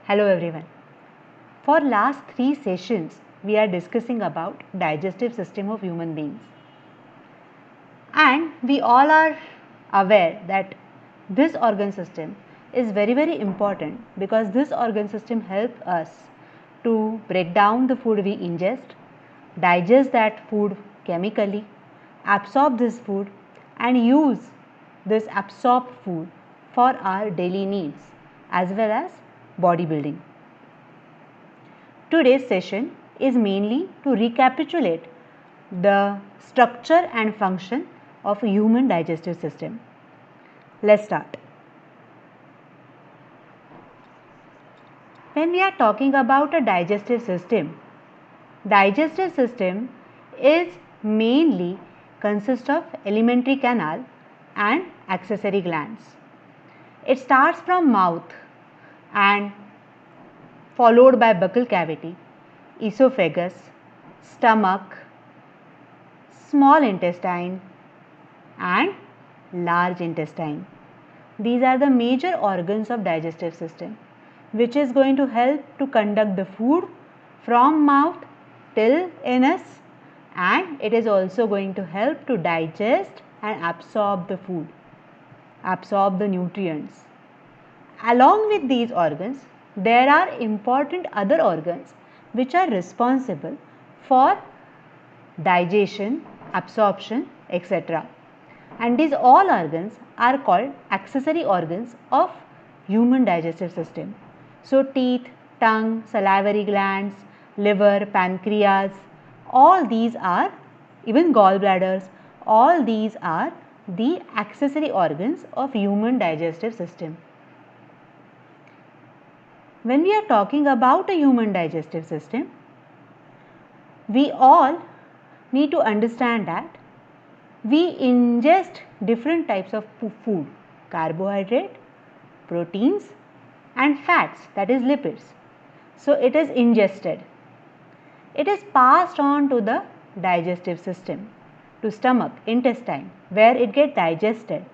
Hello everyone. For last 3 sessions, we are discussing about digestive system of human beings. And we all are aware that this organ system is very important because this organ system helps us to break down the food we ingest, digest that food chemically, absorb this food and use this absorbed food for our daily needs as well as bodybuilding. Today's session is mainly to recapitulate the structure and function of a human digestive system. Let's start. When we are talking about a digestive system is mainly consists of alimentary canal and accessory glands. It starts from mouth and followed by buccal cavity, esophagus, stomach, small intestine and large intestine. These are the major organs of digestive system which is going to help to conduct the food from mouth till anus, and it is also going to help to digest and absorb the food, absorb the nutrients. Along with these organs, there are important other organs which are responsible for digestion, absorption, etc. And these all organs are called accessory organs of human digestive system. So teeth, tongue, salivary glands, liver, pancreas, all these are, even gallbladders, all these are the accessory organs of human digestive system. When we are talking about a human digestive system, we all need to understand that we ingest different types of food, carbohydrate, proteins and fats, that is lipids. So it is ingested. It is passed on to the digestive system, to stomach, intestine, where it gets digested.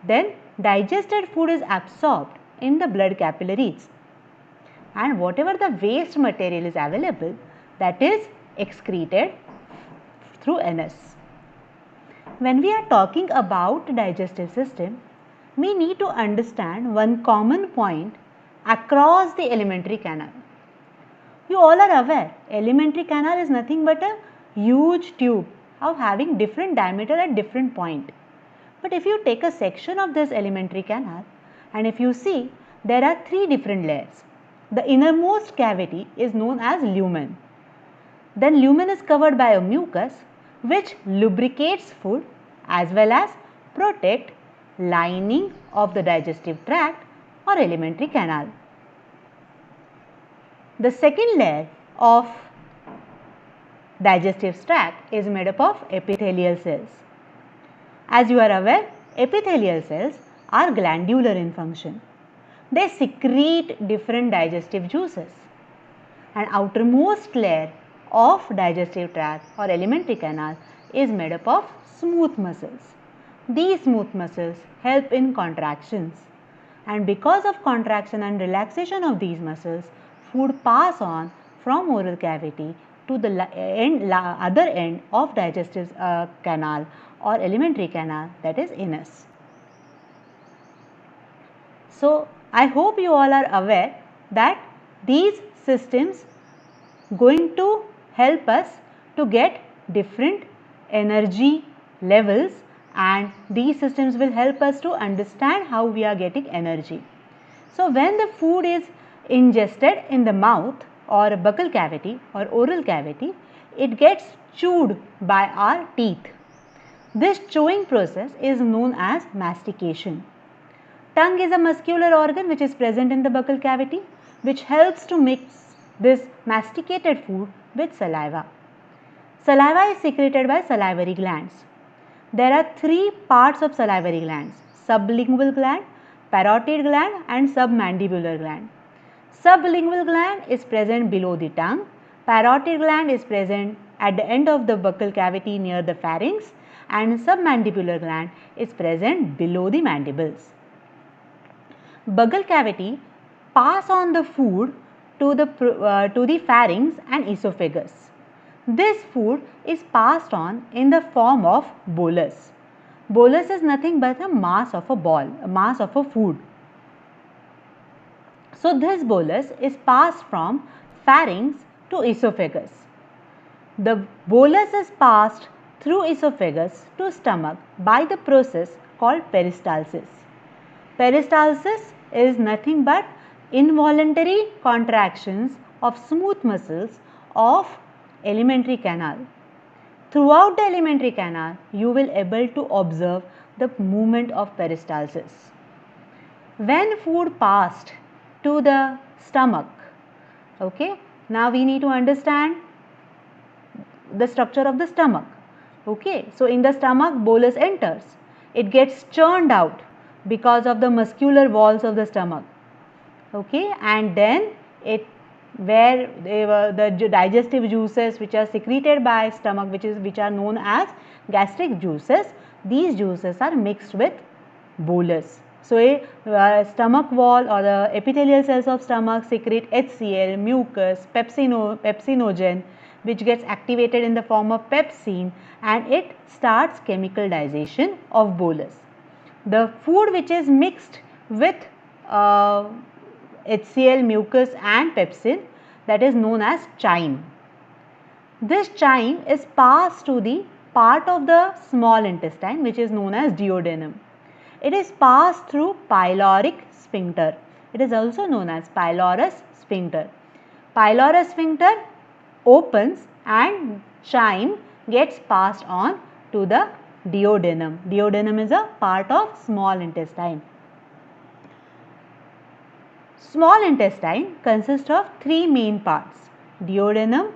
Then digested food is absorbed in the blood capillaries, and whatever the waste material is available, that is excreted through anus. When we are talking about digestive system, we need to understand one common point across the alimentary canal. You all are aware, alimentary canal is nothing but a huge tube of having different diameter at different point. But if you take a section of this alimentary canal and if you see, there are 3 different layers. The innermost cavity is known as lumen. Then lumen is covered by a mucus which lubricates food as well as protect lining of the digestive tract or alimentary canal. The second layer of digestive tract is made up of epithelial cells. As you are aware, epithelial cells are glandular in function. They secrete different digestive juices, and outermost layer of digestive tract or alimentary canal is made up of smooth muscles. These smooth muscles help in contractions, and because of contraction and relaxation of these muscles, food pass on from oral cavity to the other end of digestive canal or alimentary canal, that is anus. So I hope you all are aware that these systems going to help us to get different energy levels, and these systems will help us to understand how we are getting energy. So when the food is ingested in the mouth or buccal cavity or oral cavity, it gets chewed by our teeth. This chewing process is known as mastication. Tongue is a muscular organ which is present in the buccal cavity, which helps to mix this masticated food with saliva. Saliva is secreted by salivary glands. There are 3 parts of salivary glands: sublingual gland, parotid gland and submandibular gland. Sublingual gland is present below the tongue, parotid gland is present at the end of the buccal cavity near the pharynx, and submandibular gland is present below the mandibles. Buccal cavity pass on the food to the pharynx and esophagus. This food is passed on in the form of bolus. Bolus is nothing but a mass of a ball, a mass of a food. So this bolus is passed from pharynx to esophagus. The bolus is passed through esophagus to stomach by the process called peristalsis. Peristalsis is nothing but involuntary contractions of smooth muscles of alimentary canal. Throughout the alimentary canal, you will able to observe the movement of peristalsis. When food passed to the stomach, okay, now we need to understand the structure of the stomach. Okay, so in the stomach, bolus enters. It gets churned out because of the muscular walls of the stomach. Okay, and then the digestive juices which are secreted by stomach, which are known as gastric juices, these juices are mixed with bolus. So stomach wall or the epithelial cells of stomach secrete HCl, mucus, pepsinogen, which gets activated in the form of pepsin, and it starts chemical digestion of bolus. The food which is mixed with HCl, mucus and pepsin, that is known as chyme. This chyme is passed to the part of the small intestine which is known as duodenum. It is passed through pyloric sphincter. It is also known as pylorus sphincter. Pylorus sphincter opens and chyme gets passed on to the duodenum. Duodenum is a part of small intestine. Small intestine consists of three main parts: duodenum,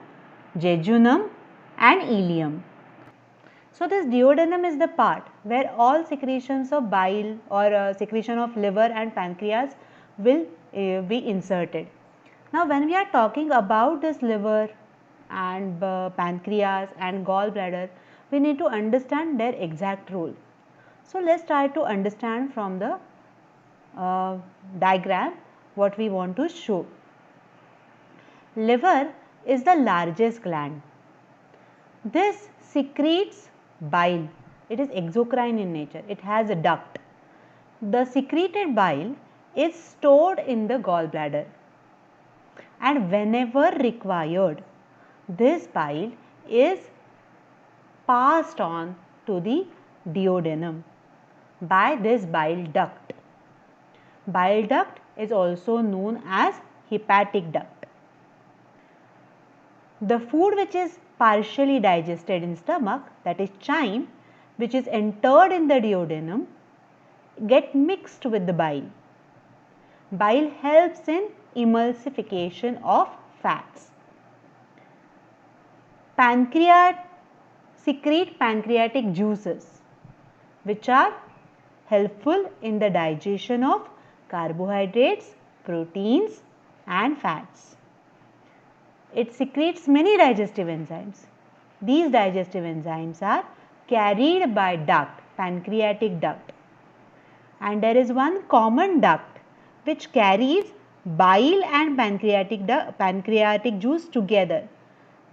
jejunum and ileum. So this duodenum is the part where all secretions of bile or secretion of liver and pancreas will be inserted. Now when we are talking about this liver and pancreas and gallbladder, we need to understand their exact role. So let's try to understand from the diagram what we want to show. Liver is the largest gland. This secretes bile. It is exocrine in nature. It has a duct. The secreted bile is stored in the gallbladder, and whenever required, this bile is passed on to the duodenum by this bile duct. Bile duct is also known as hepatic duct. The food which is partially digested in stomach, that is chyme, which is entered in the duodenum, get mixed with the bile. Bile helps in emulsification of fats. Pancreas secrete pancreatic juices which are helpful in the digestion of carbohydrates, proteins and fats. It secretes many digestive enzymes. These digestive enzymes are carried by duct, pancreatic duct. And there is one common duct which carries bile and pancreatic juice together.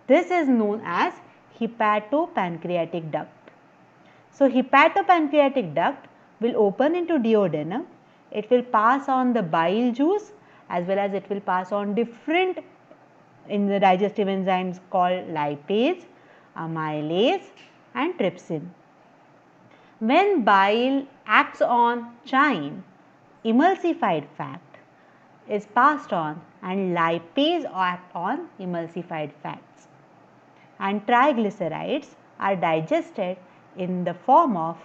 This is known as hepatopancreatic duct. So hepatopancreatic duct will open into duodenum. It will pass on the bile juice as well as it will pass on different in the digestive enzymes called lipase, amylase and trypsin. When bile acts on chyme, emulsified fat is passed on and lipase act on emulsified fats, and triglycerides are digested in the form of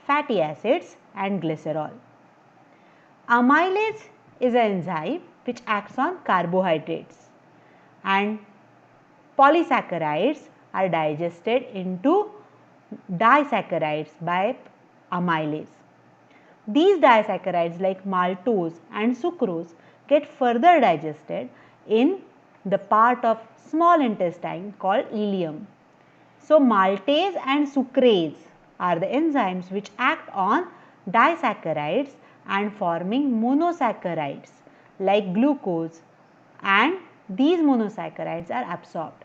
fatty acids and glycerol. Amylase is an enzyme which acts on carbohydrates, and polysaccharides are digested into disaccharides by amylase. These disaccharides like maltose and sucrose get further digested in the part of small intestine called ileum. So maltase and sucrase are the enzymes which act on disaccharides and forming monosaccharides like glucose, and these monosaccharides are absorbed.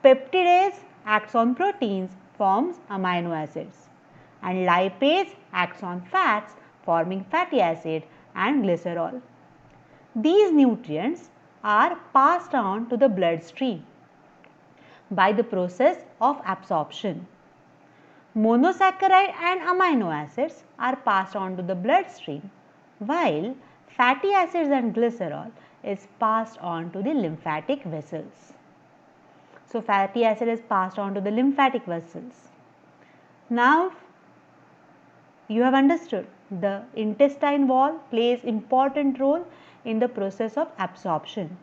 Peptidase acts on proteins, forms amino acids, and lipase acts on fats, forming fatty acid and glycerol. These nutrients are passed on to the bloodstream by the process of absorption. Monosaccharide and amino acids are passed on to the bloodstream, while fatty acids and glycerol is passed on to the lymphatic vessels. So, fatty acid is passed on to the lymphatic vessels. Now, you have understood the intestine wall plays important role in the process of absorption.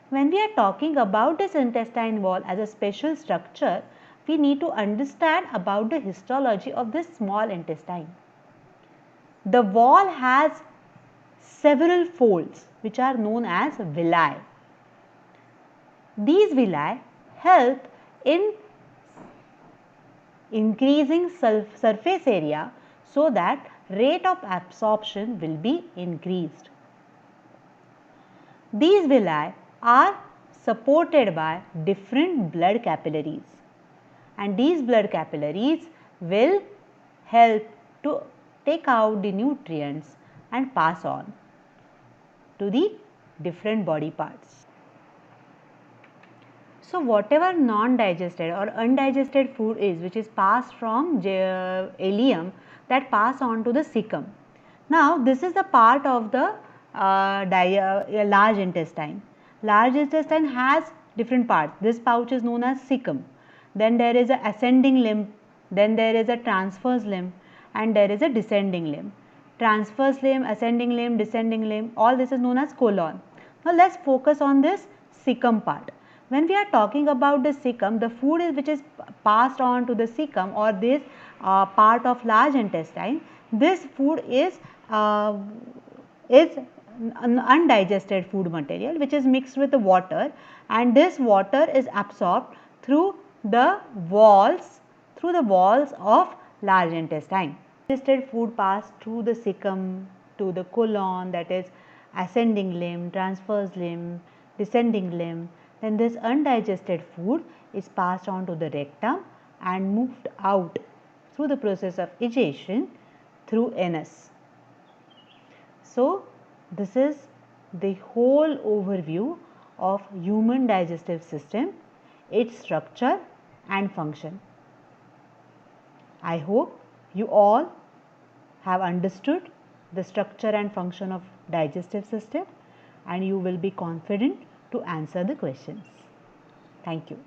When we are talking about this intestine wall as a special structure, we need to understand about the histology of this small intestine. The wall has several folds which are known as villi. These villi help in increasing surface area so that rate of absorption will be increased. These villi are supported by different blood capillaries, and these blood capillaries will help to take out the nutrients and pass on to the different body parts. So, whatever non-digested or undigested food is which is passed from ileum, that pass on to the cecum. Now, this is the part of the large intestine. Large intestine has different parts. This pouch is known as cecum. Then there is a ascending limb, then there is a transverse limb, and there is a descending limb. Transverse limb, ascending limb, descending limb, all this is known as colon. Now, let's focus on this cecum part. When we are talking about the cecum, the food which is passed on to the cecum or this part of large intestine, this food is an undigested food material which is mixed with the water, and this water is absorbed through the walls of large intestine. Digested food passed through the cecum to the colon, that is ascending limb, transverse limb, descending limb. Then this undigested food is passed on to the rectum and moved out through the process of egestion through anus. So, this is the whole overview of human digestive system, its structure and function. I hope you all have understood the structure and function of digestive system, and you will be confident to answer the questions. Thank you.